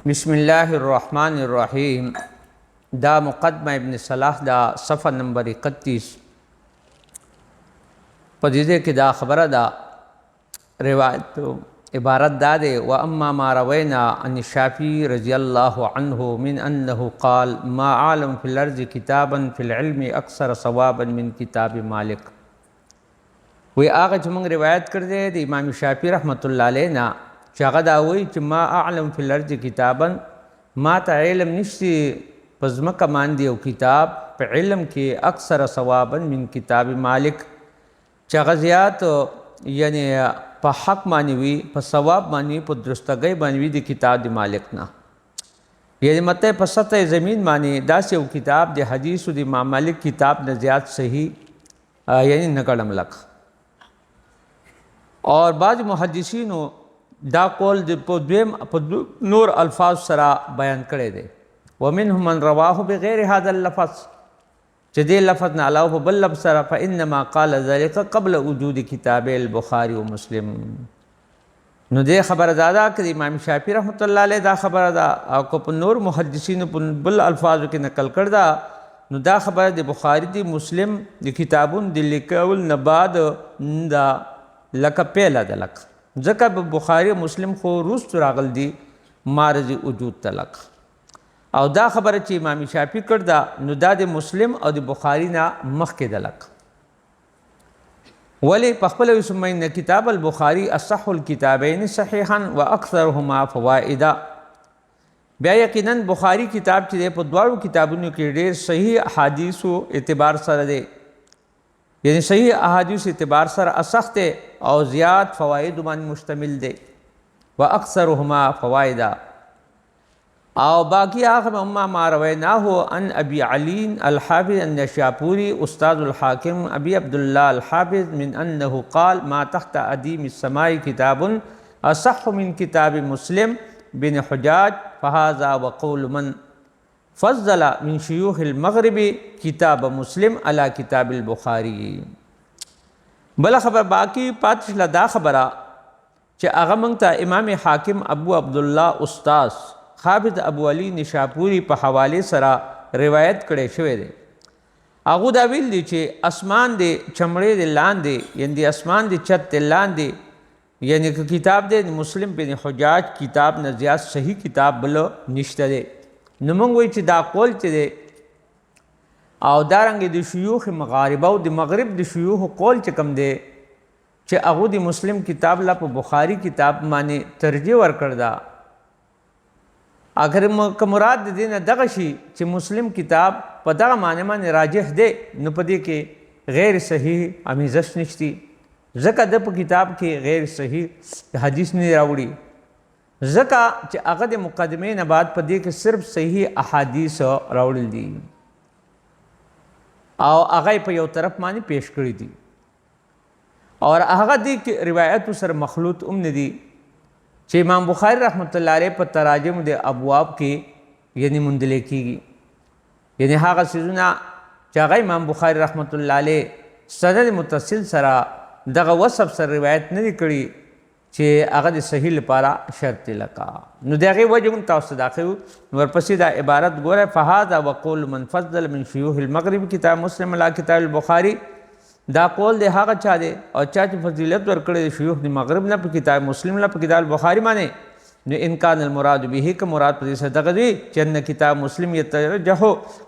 بسم الله الرحمن الرحیم. دا مقدمه ابن صلاح دا صفحه نمبر 31 په دې کې دا خبره دا روایت عبارت دا ده و اما ما روینا عن الشافعي رضی الله عنه من انه قال ما عالم في الارض كتابا في العلم اکثر صوابا من کتاب مالک. وی هغه چې موږ روایت کړی دی د امام شافعي رحمت الله علیه نه چې هغه دا وایي چې ما اعلم فی الارض کتابا، ما ته علم نشتی په ځمکه باندې یو کتاب په علم کې اکثر ثوابا من کتاب مالک، چې هغه زیات یعنی په حق باندې وي، په ثواب باندې وي، په درستګۍ باندې وي د کتاب د مالک نه. یعنی مته په سطح زمین باندې داسې یو کتاب د حدیثو د امام مالک کتاب نه زیات صحیح یعنی نه ګڼم لک. اور بعض محدثینو دا قول په نور الفاظ سره بیان کړی دی. ومنهم من رواه بغیر هذا اللفظ، چې دې لفظ نه علاوه په بل لفظ سره فانما قال ذلك قبل وجود کتاب البخاري ومسلم. نو دې خبره دا که امام شافعي رحمت الله علیه دا خبره ده، او که په نور محدثینو په بل الفاظو کې نقل کړ دا، نو دا خبره د بخاري د مسلم د کتابونو د لیکل نه بعد دا لکه پیله ده لکه، ځکه بخاري مسلم خو وروسته راغل دي معرض وجود ته لکه. او دا خبره چې امام شافعي کړ دا، نو دا د مسلم او د بخاري نه مخکې ده لکه. ولې په خپله وایي ثم ان کتاب البخاري اصح الکتابین صحیحا واکثرهما فوائدا. بیا یقینا بخاري کتاب چې دی په دواړو کتابونو کې ډېر صحیح احادیثو اعتبار سره دی، یعنی صحیح احادیث اعتبار سره اصح دی او زیات فواید باندې مشتمل دی. واکثرهما فوائدا. او باقی هغه اما ما رویناه عن ابي علي الحافظ النشاپوری استاد الحاکم ابي عبد الله الحافظ من انه قال ما تحت اديم السماء كتاب اصح من كتاب مسلم بن حجاج فهذا وقول من فضل من شيوخ المغرب كتاب مسلم على كتاب البخاري. بل خبر باقی پاتش دا خبره چې هغه موږ ته امام حاکم ابو عبد الله استاد حافظ ابو علي نشاپوری په حواله سره روایت کړی شوی دی. هغه دا ویل دي چې اسمان دی چمړې دی لاندې، یعنی اسمان دی چت دی لاندې، یعنی که کتاب دی مسلم بن حجاج کتاب نه زیات صحیح کتاب بل نشته دی. نو موږ وایو چې دا قول چې دی او دارنګې د شیوخ مغاربه او د مغرب د شیوخ قول چې کوم دی چې هغه د مسلم کتاب لا په بخاري کتاب باندې ترجیح ورکړ دا. اگر مراد د دې نه دغه شي چې مسلم کتاب په دغه معنی باندې راجح دی، نو په دې کې غیر صحیح امیزش نشتی، ځکه د په کتاب کې غیر صحیح حدیث نه راوړي، ځکه چې هغه د مقدمې نه بعد په دې کې صرف صحیح احادیث راوړل دي او هغه په یو طرف باندې پیش کړی دي، اور هغه دې روایت سره مخلوط هم نه دي چې امام بخاری رحمت الله علیه په تراجم د ابواب کې یعنی مندلې کیږي. یعنی هغه څیزونه چې هغه امام بخاری رحمت الله علیه سند متصل سره دغه وصف سره روایت نه دی کړي چې هغه د صحیح لپاره شرط لکا. نو دغه وجه هم تاسو داخلو ورپسې دا عبارت ګوره فهذا وقول من فضل من شيوخ المغرب کتاب مسلم علی کتاب البخاری. دا قول دی هغه چا دی او چا چې فضیلت ورکړی د شیوخ د مغرب نه په کتاب مسلم نه په کتاب البخاری باندې. نو انکان المراد به که مراد په دې سره دغه دی چې ان کتاب مسلم یترجح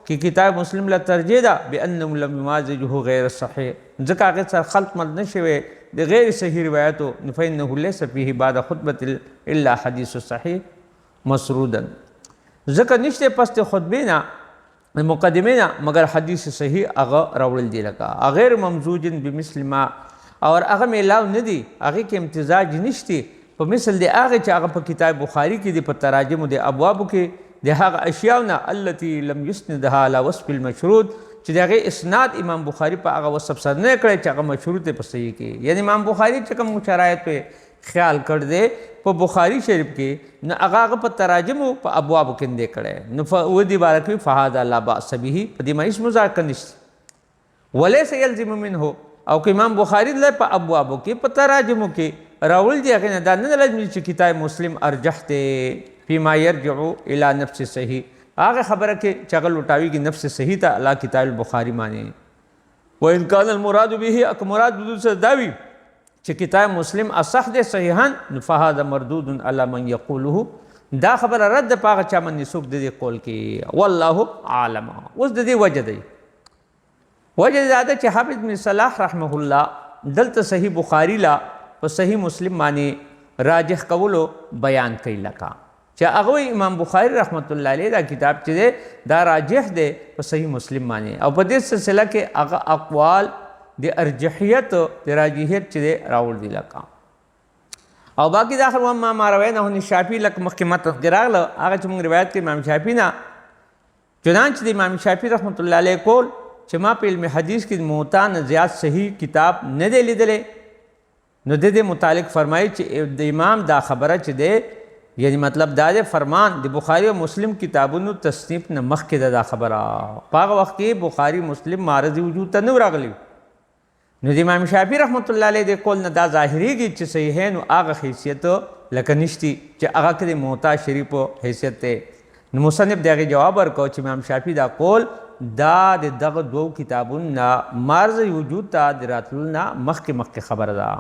کی کتاب مسلم لا ترجیح ده بانه لم یمازجه غیر صحیح، ځکه هغه سره خلط مل نشوي د غیر صحیح روایتو. فانه ليس فيه بعد خطبه الا حديث صحیح مسرودا، ځکه نشته پس د خطبې نه مقدمه نه مگر حدیث صحیح هغه راوړل دی لکه غیر ممزوج بمثل ما، اور هغه میلاو نه دی، هغه کې امتزاج نشتی په مثل دی هغه چې هغه په کتاب بخاری کې دی په تراجم د ابوابو کې د هغه اشیاءونه التي لم يسندها على وصف المشروط، چې دغه اسناد امام بخاری په هغه وصف سره نه کړی چې هغه مشروط په صحیح کې. یعنی امام بخاری چې کوم شرایط په خیال کړ دی په بخاری شریف کې، نو هغه په تراجم او په ابواب کې نه کړي، نو و دې باره کې فهذا لا باس به، په دې مایس مذاکره نشته. وليس يلزم منه، او که امام بخاری له په ابواب کې په تراجم کې راول دي هغه نه دا نه لازمي چې کتاب مسلم ارجح دی، فيما يرجع الى نفس صحیح، هغه خبره کې چې هغه لوټاویږي نفس صحیح ته الله کتاب البخاری معنی. وان كان المراد به، اک مراد بدون سره داوی چې کتاب مسلم اصح دی صحیحا، فهذا مردود على من يقوله، دا خبره رد پاغه چا من نسوک د دې قول کې، والله عالم. اوس د دې وجه دی، وجه دا ده چې حافظ بن صلاح رحمه الله دلته صحیح بخاری لا په صحیح مسلم باندې راجح کولو بیان کوي، لکه چې هغه امام بخاری رحمت الله علیه دا کتاب چې دی دا راجح دی په صحیح مسلم باندې، او په دې سلسله کې هغه اقوال د ارجحیت د راجحیت چې دی راوړ دي لکه. او باقي دا خبر ما روینه هو شافعي لکه مخکې متن راغله هغه چې موږ روایت کې امام شافعي نه، چنانچه د امام شافعي رحمت الله علیه کول چې ما په علم حدیث کې موطا نه زیات صحیح کتاب نه دی لیدلی، نو د دې متعلق فرمایي چې د امام دا خبره چې دی، یعنی مطلب دا دی فرمان د بخاری او مسلم کتابونو تصنیف نه مخکې دا خبره، په هغه وخت کې بخاری مسلم معرض وجود ته نه راغلی. نو د امام شافعي رحمت الله علیه د قول نه دا ظاهریږي چې صحیحین او هغه حیثیت لکه نشتی چې هغه کې د موطا شریف حیثیت دی. نو مصنف دغه جواب ورکړ چې امام شافعي دا قول دا د دغه دوو کتابونو نه معرض وجود ته د راتلو نه مخکې خبره ده.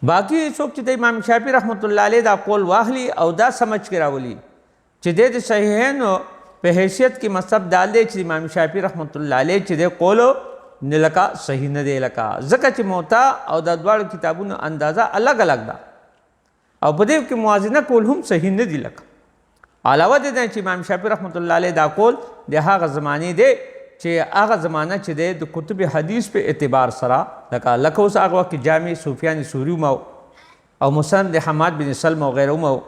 باقي څوک چې د امام شافعي رحمت الله علیه دا قول واخلي او دا سمجھ کې راولي چې د صحیحین په حیثیت کې مطلب دا دی چې امام شافعي رحمت الله علیه چې د قول نه لکه صحیح نه دی لکه، ځکه چې موطا او د دواړو کتابونو اندازه الګ الګ ده او په دې کې موازنه کول هم صحیح نه دی لکه. علاوه د دې چې امام شافعي رحمت الله علیه دا قول د هغه زمانه دی چې هغه زمانه چې د کتب حدیث په اعتبار سره لکه اوس هغه وخت جامع سفیان ثوری او مسند حماد بن سلمہ وغیره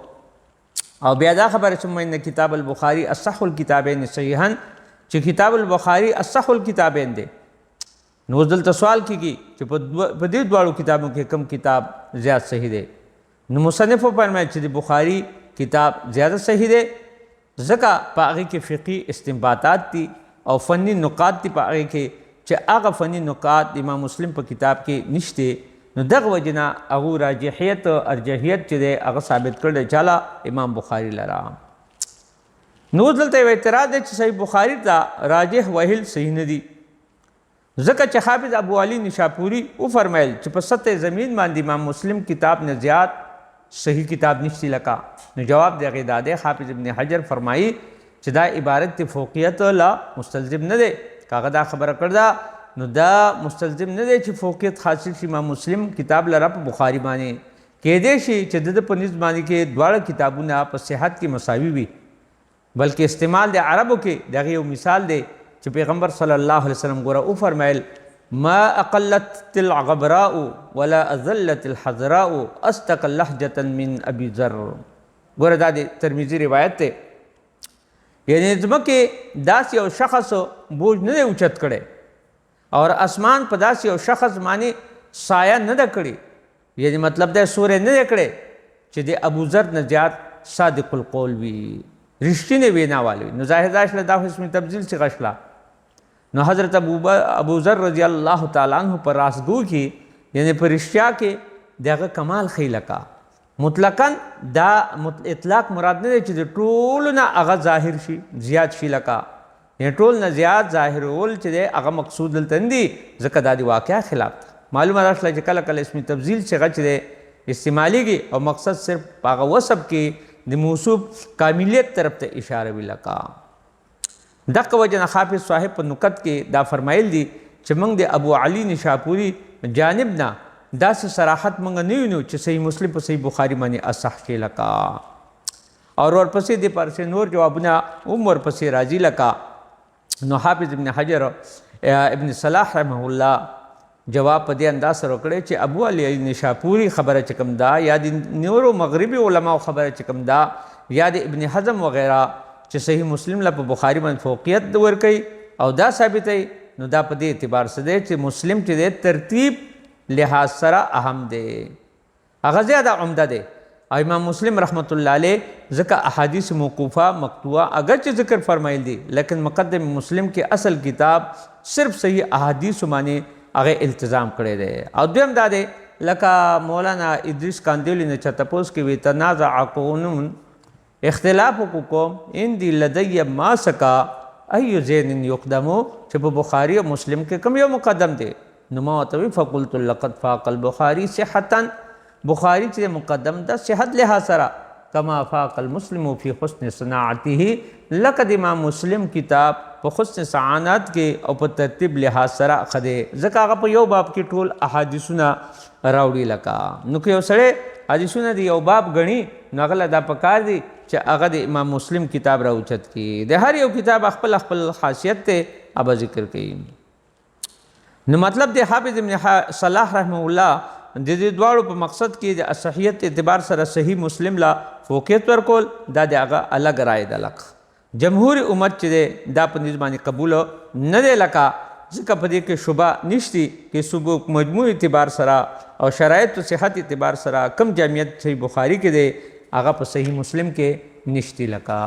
او بیا دا خبره چې ان کتاب البخاری اصح الكتابین صحیحا، چې کتاب البخاری اصح الكتابین دی. نو دلته سوال کیږي چې په دې دواړو کتابو کې کوم کتاب زیات صحیح دی؟ نو مصنف فرمایي چې د بخاری کتاب زیاده صحیح دی، ځکه په هغې کې فقهي استنباطات دي او فني نقاط دي په هغې کې چې هغه فني نقاط امام مسلم په کتاب کې نشته. نو دغه وجې نه هغو راجحیت ارجحیت چې دی هغه ثابت کړی چاله امام بخاري لره. نو دلته یو اعتراض دی چې صحیح بخاري ته راجح ویل صحیح نه دي، ځکه چې حافظ ابو علي نشاپوري وفرمایل چې په سطح زمین باندې امام مسلم کتاب نه زیات صحیح کتاب نشتی لکه. نو جواب د هغې دا دی، حافظ ابن حجر فرمایي چې دا عبارت د فوقیت لا مستلزم نه دی، که هغه دا خبره کړې ده نو دا مستلزم نه دی چې فوقیت حاصل شي امام مسلم کتاب لره په بخاري باندې. کیدای شي چې د په نسبت باندې کې دواړه کتابونه په صحت کې مساوي وي، بلکې استعمال د عربو کې دغه یو مثال دی چې پیغمبر صلی الله علیه وسلم ګوره او فرمایل ما اقلت الغبراء ولا اذلت الحذراء استقل لهجه من ابي ذر. ګوره دا د ترمذی روایت دی، یعنی ځمکې داسې یو شخص بوج نه دی اوچت کړی او اسمان په داسې یو شخص باندې سایه نه ده کړې، یعنی مطلب دا سورې نه دی کړی چې د ابو ذر نه زیات صادق القول وي، رښتینی ویناوال وي. نو ظاهر دا شله دا اسم تبدیل څخه شله. نو حضرت ابو ذر رضی الله تعالی عنہ پر راسګو کې یعنی پر رښتیا کې دغه کمال ښیي لکه مطلقاً دا اطلاق مراد نه دی چې د ټولو نه هغه ظاهر شي زیات شي لکه، یعنی ټول نه زیات ظاهرول چې دی هغه مقصود دلته نه دي، ځکه دا د واقعه خلاف ده. معلومه دا شله چې کله کله اسم تبدیل څخه چې دی استعمالیږي او مقصد صرف هغه وصف کې د موصوف کاملیت طرف ته اشاره وي لکه. دغه وجه نه حافظ صاحب په نکت کې دا فرمایل دي چې موږ د ابو علي نشاپوري جانب نه داسې صراحت موږ نه وینو چې صحیح مسلم په صحیح بخاري باندې اصح شي لکه، او ورپسې د پرسې نور جوابونه هم ورپسې راځي لکه. نو حافظ ابن حجر ابن صلاح رحمه الله جواب په دې انداز سره وکړی چې ابو علي نشاپوري خبره چې کوم ده یا د نورو مغربي علماو خبره چې کوم ده یا د ابن حزم وغیره چې صحیح مسلم له په بخاري باندې فوقیت ورکوي او دا ثابتوي، نو دا په دې اعتبار څه دی چې مسلم چې دی ترتیب لحاظ سره اهم دی، هغه زیاده عمده دی. او امام مسلم رحمت الله علیه ځکه احادیث موقوفه مقطوعه اگرچه ذکر فرمایل دي، لیکن مقدم مسلم کې اصل کتاب صرف صحیح احادیث باندې هغه التزام کړی دی. او دویم دا دی لکه مولانا ادریس کاندیلی نه چا تپوس کې وی تنازع قوم اختلاف وکوم ان دی لدی ما سکا ایو زین یقدمو چې په بخاری او مسلم کې کوم یو مقدم دی نو ما ورته فقلت لقد فاق البخاری صحتا بخاری چې مقدم ده صحت لحاظ سره کما فاق المسلم فی حسن صناعته لقد امام مسلم کتاب په حسن صنعت کې او په ترتیب لحاظ سره خده ځکه هغه په یو باب کې ټول احادیثونه راوړي لکه نو که یو سړی حدیثونه دی یو باب غني نو هغه دا پکار دی چې هغه د امام مسلم کتاب راوچت کی د هر یو کتاب خپل خپل خاصیت ته اب ذکر کوي نو مطلب د حافظ ابن صلاح رحمه الله د دې دواړو په مقصد کې د صحیحیت اعتبار سره صحیح مسلم لا فوقیت ورکول دا د هغه الګ رائے د لک جمهور امت چې دا په نسبت قبول نه دی لکه ځکه په دې کې شوبه نشتی کې ثبوت مجموع اعتبار سره او شرایط او صحت اعتبار سره کم جامعیت صحیح بخاری کې دی هغه په صحیح مسلم کې نشتی لکه